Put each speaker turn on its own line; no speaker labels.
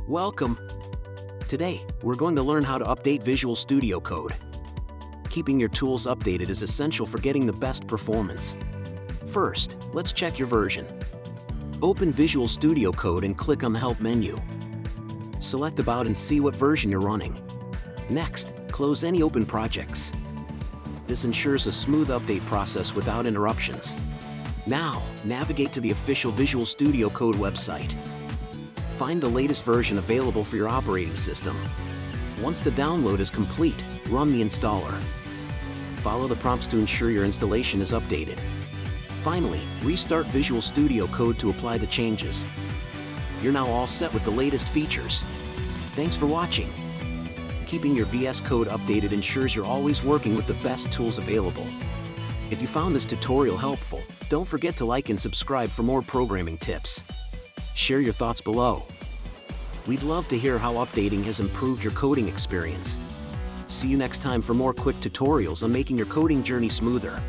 Welcome! Today, we're going to learn how to update Visual Studio Code. Keeping your tools updated is essential for getting the best performance. First, let's check your version. Open Visual Studio Code and click on the Help menu. Select About and see what version you're running. Next, close any open projects. This ensures a smooth update process without interruptions. Now, navigate to the official Visual Studio Code website. Find the latest version available for your operating system. Once the download is complete, run the installer. Follow the prompts to ensure your installation is updated. Finally, restart Visual Studio Code to apply the changes. You're now all set with the latest features. Thanks for watching. Keeping your VS Code updated ensures you're always working with the best tools available. If you found this tutorial helpful, don't forget to like and subscribe for more programming tips. Share your thoughts below. We'd love to hear how updating has improved your coding experience. See you next time for more quick tutorials on making your coding journey smoother.